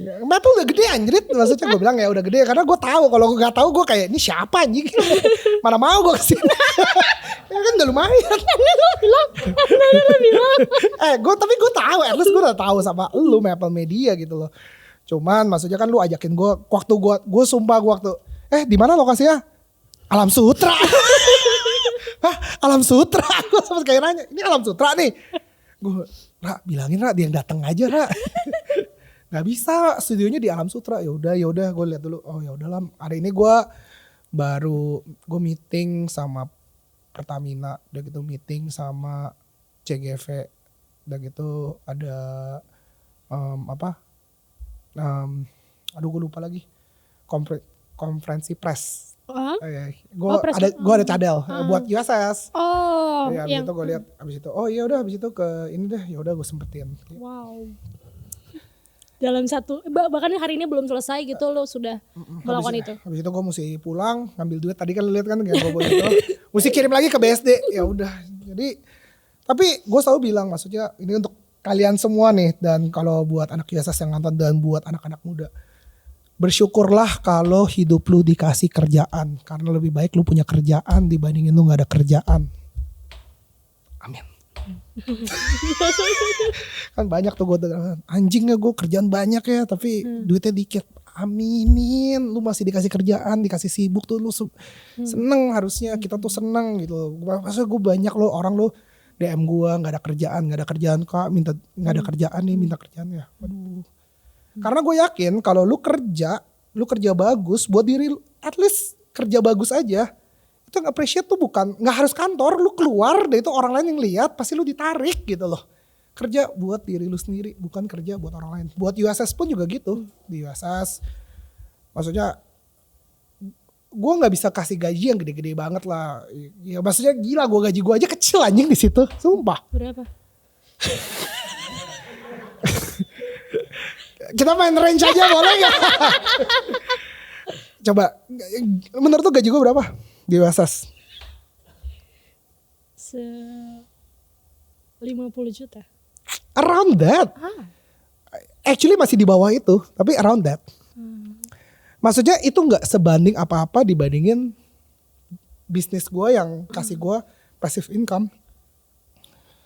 Maple udah gede anjrit, maksudnya gue bilang ya udah gede karena gue tahu kalau gue nggak tahu gue kayak ini siapa anjing, mana mau gue kesini. Ya kan udah lumayan. Tapi gue tahu, at least gue udah tahu sama lu Maple Media gitu loh. Cuman maksudnya kan lu ajakin gue waktu gue sumpah gue waktu di mana lokasinya? Alam Sutra. Hah, Alam Sutra. Gue sempat kayak nanya, ini Alam Sutra nih. Gue, bilangin dia yang datang aja, Gak bisa, studionya di Alam Sutra. Ya udah gue lihat dulu. Oh ya udahlah, hari ini gue meeting sama Pertamina, udah gitu meeting sama CGV, udah gitu ada gue lupa lagi, konferensi press. Gue ada cadel buat USS. Ya, abis itu gue lihat, abis itu ke ini deh, ya udah gue sempetin. Wow. Dalam satu, bahkan hari ini belum selesai gitu lo sudah melakukan itu. Habis itu gue mesti pulang ngambil duit, tadi kan lo lihat kan kayak gue itu. Mesti kirim lagi ke BSD. Ya udah. Jadi tapi gue selalu bilang, maksudnya ini untuk kalian semua nih, dan kalau buat anak USS yang nonton dan buat anak-anak muda, bersyukurlah kalau hidup lu dikasih kerjaan, karena lebih baik lu punya kerjaan dibandingin lu gak ada kerjaan. Amin. Kan banyak tuh gue anjingnya gue kerjaan banyak ya tapi duitnya dikit. Aminin, lu masih dikasih kerjaan, dikasih sibuk tuh lu seneng, harusnya kita tuh seneng gitu. Maksudnya gue banyak lo orang lo DM gue nggak ada kerjaan kak, minta nggak ada kerjaan nih, minta kerjaan ya. Aduh. Karena gue yakin kalau lu kerja bagus buat diri lu, at least kerja bagus aja. Itu appreciate tuh bukan, gak harus kantor, lu keluar deh itu orang lain yang lihat, pasti lu ditarik gitu loh. Kerja buat diri lu sendiri, bukan kerja buat orang lain. Buat USS pun juga gitu. Di USS, maksudnya gue gak bisa kasih gaji yang gede-gede banget lah. Ya maksudnya gila, gaji gue aja kecil anjing di situ, sumpah. Berapa? Kita main range aja boleh gak? Coba, menurut lu gaji gue berapa? Di USS 50 juta. Around that. Actually masih di bawah itu, tapi around that. Maksudnya itu gak sebanding apa-apa dibandingin bisnis gue yang kasih gue passive income.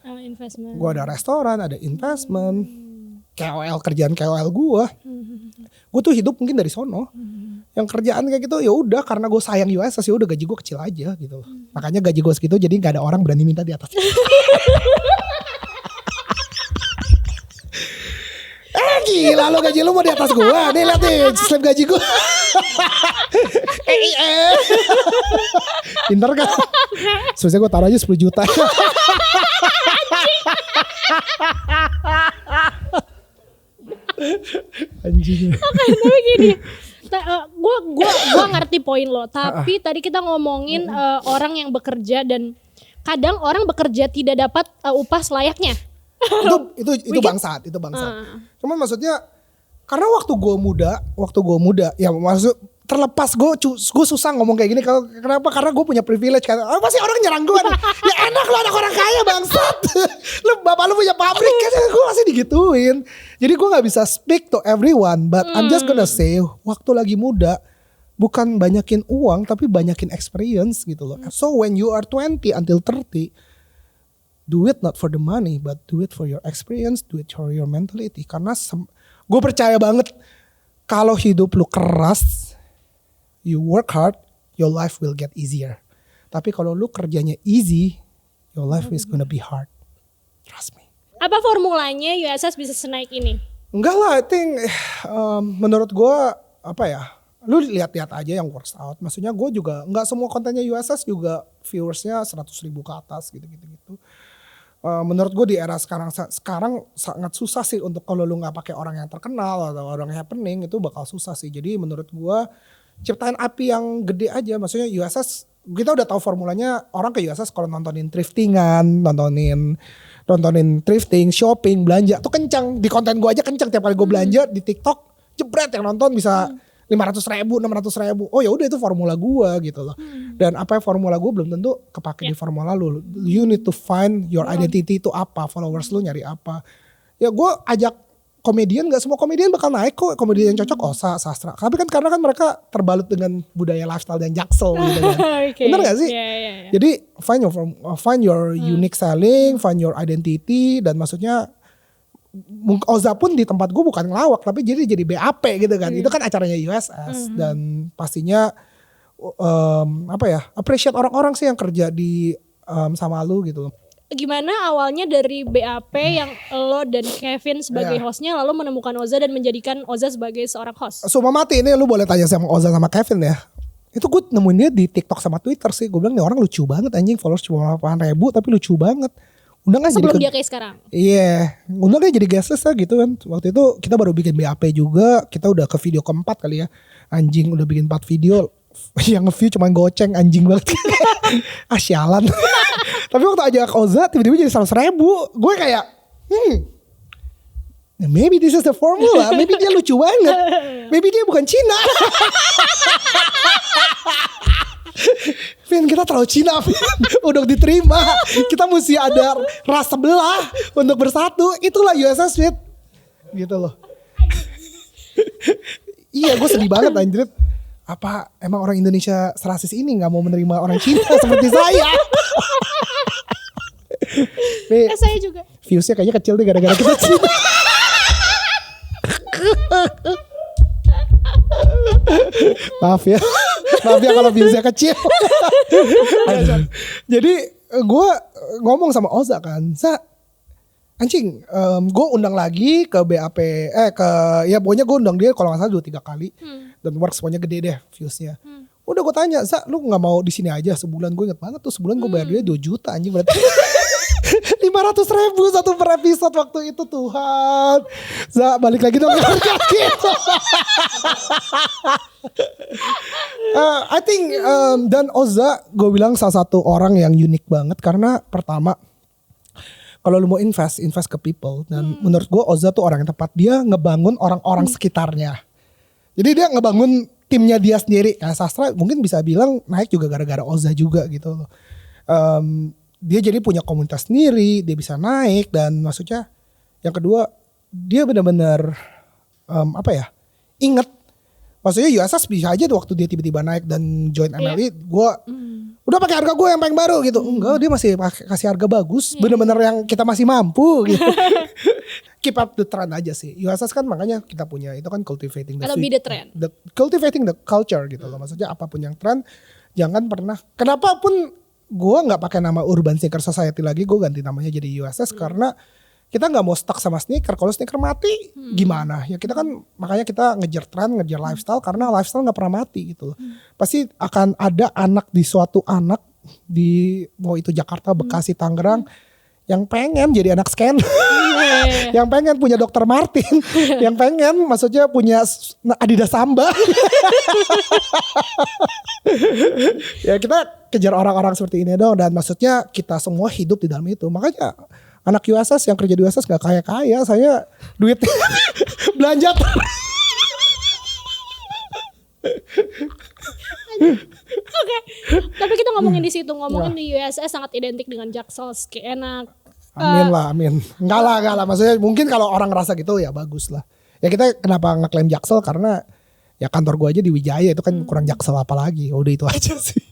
Investment. Gue ada restoran, ada investment, KOL, kerjaan KOL gue. Gue tuh hidup mungkin dari sono. Yang kerjaan kayak gitu ya udah, karena gue sayang USS ya udah gaji gue kecil aja gitu. Makanya gaji gue segitu, jadi nggak ada orang berani minta di atas. Gila lo, gaji lo mau di atas gue. Nih lihat nih slip gaji gue. Pinter kan? Sebenarnya gue taruh aja 10 juta. Anjing. Oke, tapi gini, gue ngerti poin lo. Tapi tadi kita ngomongin orang yang bekerja, dan kadang orang bekerja tidak dapat upah selayaknya. Itu bangsat, itu bangsat. Cuman maksudnya karena waktu gue muda, ya maksud terlepas gue susah ngomong kayak gini. Kenapa? Karena gue punya privilege kan. Pasti orang nyerang gue nih. Ya enak lo anak orang kaya bangsat. Lu bapak lu punya pabrik kan, gue masih digituin. Jadi gue nggak bisa speak to everyone, but I'm just gonna say waktu lagi muda bukan banyakin uang tapi banyakin experience gitu loh. So when you are 20 until 30, do it not for the money but do it for your experience, do it for your mentality. Karena gue percaya banget kalau hidup lu keras, you work hard, your life will get easier. Tapi kalau lu kerjanya easy, your life is gonna be hard. Trust me. Apa formulanya USS bisa senaik ini? Enggak lah, I think menurut gue apa ya, lu lihat-lihat aja yang works out. Maksudnya gue juga nggak semua kontennya USS juga viewersnya 100.000 ke atas gitu. Menurut gue di era sekarang sangat susah sih untuk kalau lu nggak pakai orang yang terkenal atau orang yang happening, itu bakal susah sih. Jadi menurut gue ciptain api yang gede aja. Maksudnya USS kita udah tahu formulanya. Orang ke USS kalau nontonin thriftingan, nontonin thrifting, shopping, belanja tuh kencang. Di konten gue aja kencang, tiap kali gue belanja di TikTok jebret yang nonton bisa 500.000, 600.000. Oh ya udah, itu formula gue gitu loh. Dan apa yang formula gue belum tentu kepake di formula lu. You need to find your identity itu apa, followers lu nyari apa. Ya gue ajak komedian, gak semua komedian bakal naik kok. Komedian yang cocok Oza, Sastra. Tapi kan karena kan mereka terbalut dengan budaya lifestyle dan Jaksel gitu kan. Okay. Bener gak sih? Yeah. Jadi find your unique selling, find your identity, dan maksudnya Oza pun di tempat gue bukan ngelawak tapi jadi BAP gitu kan. Itu kan acaranya USS dan pastinya appreciate orang-orang sih yang kerja di sama lu gitu. Gimana awalnya dari BAP yang lo dan Kevin sebagai hostnya lalu menemukan Oza dan menjadikan Oza sebagai seorang host? Sumpah mati, ini lu boleh tanya sama Oza sama Kevin ya. Itu gue nemuin dia di TikTok sama Twitter sih. Gue bilang nih orang lucu banget anjing, followers cuma 8.000 tapi lucu banget. Undang kan sebelum dia kayak sekarang. Iya, undang kan jadi guest list gitu kan. Waktu itu kita baru bikin BAP juga, kita udah ke video keempat kali ya. Anjing udah bikin 4 video. Yang nge-view cuma goceng anjing banget. Sialan. Tapi waktu ajak Oza tiba-tiba jadi 100.000. Gue kayak maybe this is the formula. Maybe dia lucu banget. Maybe dia bukan Cina. Vin, kita terlalu Cina, Vin. Udah diterima. Kita mesti ada ras sebelah untuk bersatu. Itulah USS, Vin. Gitu loh. Iya, gue sedih banget anjir. Apa emang orang Indonesia serasis ini gak mau menerima orang Cina seperti saya? Saya juga. Viewsnya kayaknya kecil deh gara-gara kita Cina. Maaf ya kalau viewsnya kecil. Jadi gue ngomong sama Oza kan, anjing, gue undang lagi ke BAP, ya pokoknya gue undang dia kalau nggak salah 2-3 kali, dan works pokoknya gede deh viewsnya. Udah gue tanya, lu nggak mau di sini aja sebulan? Gue inget banget tuh sebulan gue bayar dia 2 juta anjing berarti. 500.000 satu per episode waktu itu, Tuhan. Balik lagi dong gitu. I think dan Oza gue bilang salah satu orang yang unik banget karena pertama, kalau lu mau invest ke people, dan menurut gue Oza tuh orang yang tepat. Dia ngebangun orang-orang sekitarnya. Jadi dia ngebangun timnya dia sendiri. Kayak Sastra mungkin bisa bilang naik juga gara-gara Oza juga gitu loh. Dia jadi punya komunitas sendiri, dia bisa naik, dan maksudnya yang kedua dia benar-benar inget. Maksudnya USS bisa aja tuh waktu dia tiba-tiba naik dan join MLI, gue udah pakai harga gue yang paling baru gitu. Enggak, dia masih kasih harga bagus, bener-bener yang kita masih mampu gitu. Keep up the trend aja sih. USS kan makanya kita punya itu kan cultivating the trend. Cultivating the culture gitu loh. Maksudnya apapun yang trend, jangan pernah. Kenapa pun gue nggak pakai nama Urban Sneaker Society lagi, gue ganti namanya jadi USS karena kita nggak mau stuck sama sneaker. Kalau sneaker mati gimana? Ya kita kan makanya kita ngejar tren, ngejar lifestyle, karena lifestyle nggak pernah mati gitu loh. Pasti akan ada anak di suatu anak di mau itu Jakarta, Bekasi, Tangerang yang pengen jadi anak scan, yang pengen punya Dr. Martin, yang pengen maksudnya punya Adidas Samba. Ya kita kejar orang-orang seperti ini dong, dan maksudnya kita semua hidup di dalam itu. Makanya anak USS yang kerja di USS gak kaya-kaya, saya duit belanja. Oke, tapi kita ngomongin di situ, ngomongin di USS sangat identik dengan Jaksel, enak. Amin lah, amin. Enggak lah. Maksudnya mungkin kalau orang ngerasa gitu ya bagus lah. Ya kita kenapa ngeklaim Jaksel karena ya kantor gue aja di Wijaya itu kan kurang Jaksel apa lagi. Udah itu aja sih.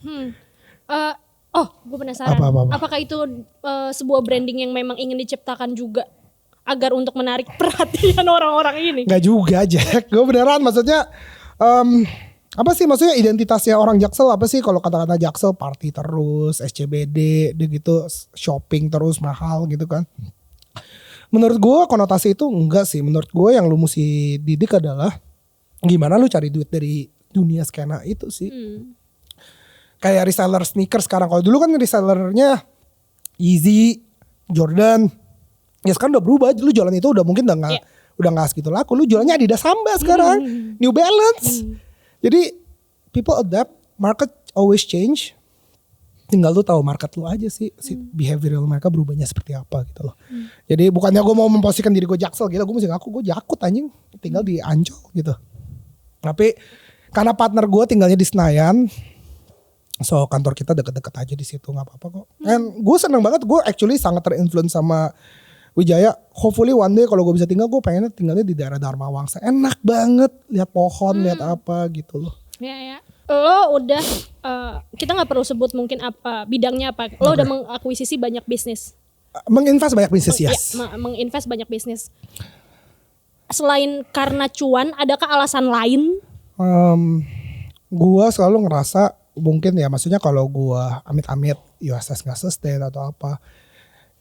Gue penasaran. Apakah itu sebuah branding yang memang ingin diciptakan juga agar untuk menarik perhatian orang-orang ini? Gak juga, Jack. Gue beneran maksudnya apa sih maksudnya identitasnya orang Jaksel apa sih? Kalau kata-kata Jaksel party terus, SCBD gitu, shopping terus mahal gitu kan. Menurut gue konotasi itu enggak sih. Menurut gue yang lu mesti didik adalah gimana lu cari duit dari dunia skena itu sih. Kayak reseller sneaker sekarang. Kalau dulu kan resellernya Yeezy, Jordan. Ya sekarang udah berubah. Lu jualan itu udah mungkin udah nggak segitu laku. Lu jualannya Adidas Samba sekarang, New Balance. Jadi people adapt, market always change. Tinggal lu tahu market lu aja sih, si behavioral mereka berubahnya seperti apa gitu loh. Jadi bukannya gue mau memposisikan diri gue Jaksel gitu, gue mesti ngaku gue Jakut anjing, tinggal di Ancol gitu. Tapi karena partner gue tinggalnya di Senayan, so kantor kita deket-deket aja di situ, nggak apa-apa kok. Dan gue seneng banget, gue actually sangat terinfluence sama Wijaya, hopefully one day kalau gue bisa tinggal, gue pengennya tinggalnya di daerah Dharma Wangsa. Enak banget, lihat pohon, lihat apa gitu loh. Ya. Lo udah, kita nggak perlu sebut mungkin apa bidangnya apa. Lo udah mengakuisisi banyak bisnis. Menginvest banyak bisnis, yes. Menginvest banyak bisnis. Selain karena cuan, adakah alasan lain? Gue selalu ngerasa mungkin ya, maksudnya kalau gue amit-amit USS nggak sustain atau apa,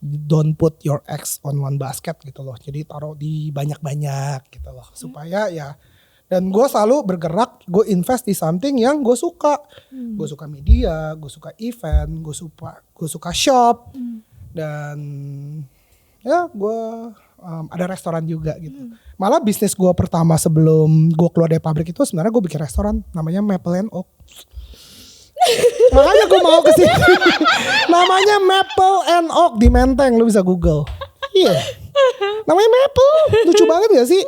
don't put your eggs on one basket gitu loh. Jadi taruh di banyak-banyak gitu loh. Supaya ya, dan gue selalu bergerak, gue invest di something yang gue suka. Gue suka media, gue suka event, gue suka shop. Dan ya gue ada restoran juga gitu. Malah bisnis gue pertama sebelum gue keluar dari pabrik itu sebenarnya gue bikin restoran namanya Maple and Oak. Makanya gue mau kesini. Namanya Maple and Oak di Menteng, lu bisa Google. Iya. Namanya Maple, lucu banget gak sih?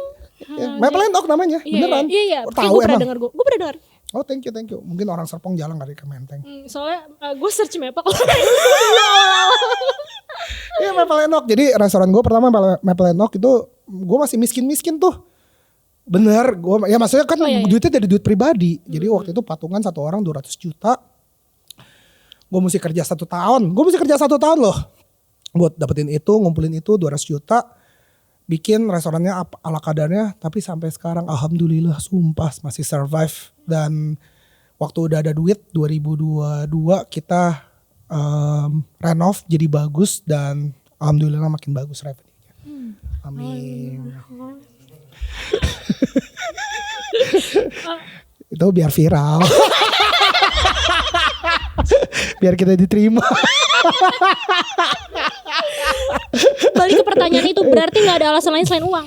Maple and Oak namanya, beneran. Iya. Tahu emang? Gue pernah dengar. Oh thank you. Mungkin orang Serpong jalan kali ke Menteng. Soalnya gue search Maple. Iya Maple and Oak. Jadi restoran gue pertama Maple and Oak itu gue masih miskin tuh. Bener, gue ya maksudnya kan duitnya dari duit pribadi. Jadi waktu itu patungan satu orang 200 juta. Gue mesti kerja 1 tahun. Gue mesti kerja 1 tahun loh. Buat dapetin itu, ngumpulin itu 200 juta. Bikin restorannya ala kadarnya. Tapi sampai sekarang alhamdulillah sumpah masih survive. Dan waktu udah ada duit 2022 kita renov jadi bagus. Dan alhamdulillah makin bagus revenue-nya. Amin. Itu biar viral. Biar kita diterima. Balik ke pertanyaan itu, berarti gak ada alasan lain selain uang?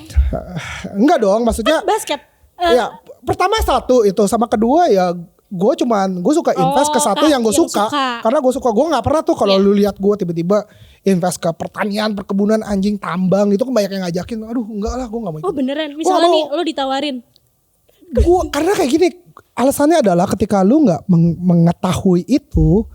Enggak dong, maksudnya basket. Ya pertama satu itu, sama kedua ya gue suka invest ke satu yang gue suka. Karena gue suka, gue gak pernah tuh kalau lu lihat gue tiba-tiba invest ke pertanian, perkebunan, anjing, tambang, itu kan banyak yang ngajakin. Aduh enggak lah, gue gak mau ikut. Oh beneran? Misalnya nih lo ditawarin. Karena kayak gini, alasannya adalah ketika lu gak mengetahui itu,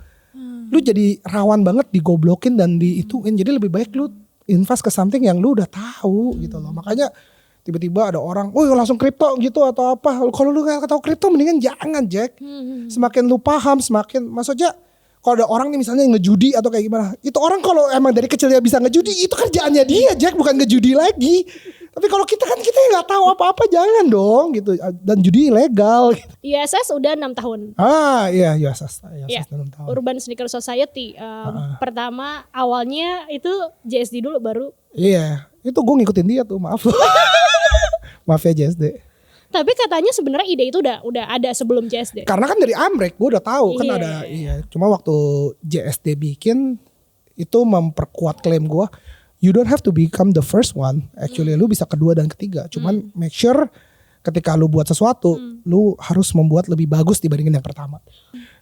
lu jadi rawan banget digoblokin dan diituin. Jadi lebih baik lu invest ke something yang lu udah tahu gitu loh. Makanya tiba-tiba ada orang, langsung kripto gitu atau apa. Kalau lu gak tahu kripto mendingan jangan, Jack. Semakin lu paham, semakin, maksudnya kalau ada orang nih misalnya yang ngejudi atau kayak gimana, itu orang kalau emang dari kecil dia bisa ngejudi, itu kerjaannya dia, Jack, bukan ngejudi lagi. Tapi kalau kita nggak tahu apa-apa, jangan dong gitu. Dan judi ilegal. ISS udah 6 tahun. Iya ISS 6 tahun. Urban Sneaker Society. Pertama awalnya itu JSD dulu baru. Iya, itu gue ngikutin dia tuh, maaf. Maaf ya JSD. Tapi katanya sebenarnya ide itu udah ada sebelum JSD. Karena kan dari Amrek gue udah tahu kan ada. Iya. Cuma waktu JSD bikin itu memperkuat klaim gue. You don't have to become the first one. Actually lu bisa kedua dan ketiga. Cuman make sure ketika lu buat sesuatu, lu harus membuat lebih bagus dibandingin yang pertama.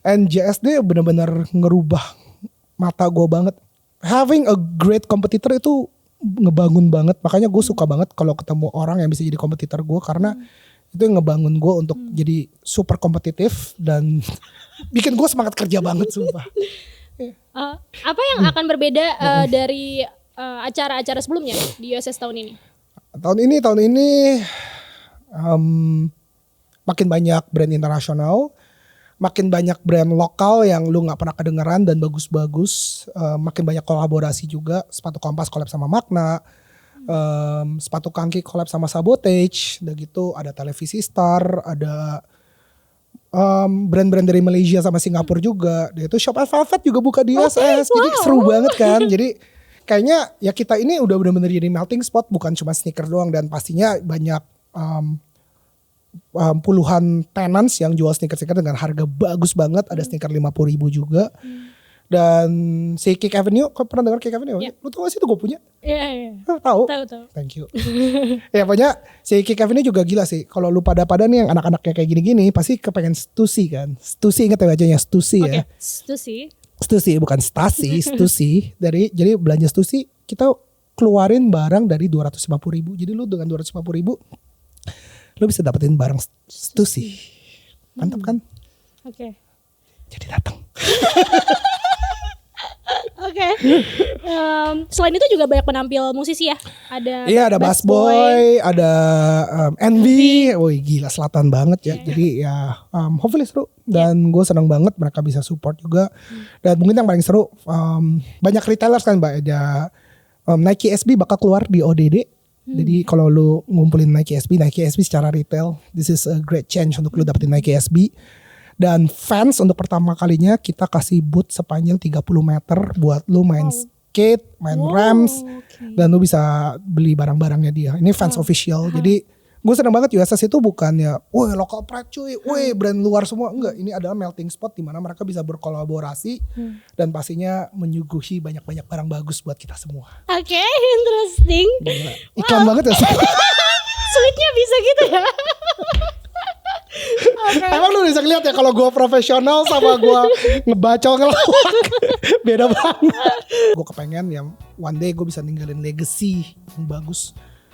And JSD benar-benar ngerubah mata gue banget. Having a great competitor itu ngebangun banget. Makanya gue suka banget kalau ketemu orang yang bisa jadi kompetitor gue. Karena itu yang ngebangun gue untuk jadi super kompetitif. Dan bikin gue semangat kerja banget sumpah. Apa yang akan berbeda dari acara-acara sebelumnya di USS tahun ini? Tahun ini makin banyak brand internasional, makin banyak brand lokal yang lu nggak pernah kedengeran dan bagus-bagus. Makin banyak kolaborasi juga. Sepatu Kompas collab sama Magna, sepatu Kangki collab sama Sabotage. Udah gitu ada Televisi Star, ada brand-brand dari Malaysia sama Singapura juga. Dia itu Shop Velvet juga buka di USS. Jadi seru banget kan. Jadi kayaknya ya kita ini udah benar-benar jadi melting spot, bukan cuma sneaker doang. Dan pastinya banyak puluhan tenants yang jual sneaker-sneaker dengan harga bagus banget. Ada sneaker 50.000 juga. Dan si Kick Avenue, kau pernah dengar Kick Avenue? Yeah. Lu tau gak sih itu gue punya? Iya. Tahu? Tahu. Thank you. Ya pokoknya si Kick Avenue juga gila sih. Kalau lu pada nih yang anak-anaknya kayak gini-gini, pasti kepengen Stussy kan. Stussy, ingat ya bacanya Stussy ya. Stussy bukan Stasi, Stussy. Jadi belanja Stussy kita keluarin barang dari 250.000. Jadi lu dengan 250.000 lu bisa dapetin barang Stussy. Mantap kan? Oke. Jadi datang. Oke. Selain itu juga banyak penampil musisi ya. Ada Bass Boy, ada Envy. Woi gila selatan banget ya. Jadi ya hopefully seru. Dan gue senang banget mereka bisa support juga. Dan mungkin yang paling seru banyak retailers kan Mbak. Ada Nike SB bakal keluar di ODD. Jadi kalau lu ngumpulin Nike SB secara retail, this is a great change untuk lu dapetin Nike SB. Dan fans untuk pertama kalinya kita kasih booth sepanjang 30 meter buat lu main skate, main ramps, dan lu bisa beli barang-barangnya dia. Ini fans official. Jadi gue seneng banget USS itu bukannya, woi local pride cuy, woi brand luar semua. Enggak, ini adalah melting spot di mana mereka bisa berkolaborasi dan pastinya menyuguhi banyak-banyak barang bagus buat kita semua. Oke, interesting. Gila. Iklan banget ya. Sweetnya bisa gitu ya. Emang lu bisa ngeliat ya kalau gue profesional sama gue ngebaca ngelawak beda banget. Gue kepengen yang one day gue bisa ninggalin legacy yang bagus,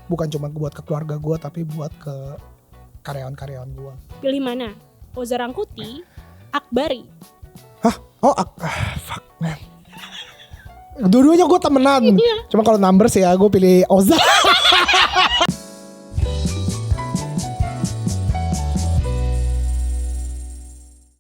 bukan cuma buat ke keluarga gue tapi buat ke karyawan-karyawan gue. Pilih mana? Oza Rangkuti, Akbari. Fuck man. Dua-duanya gue temenan. Cuma kalau numbers ya gue pilih Oza.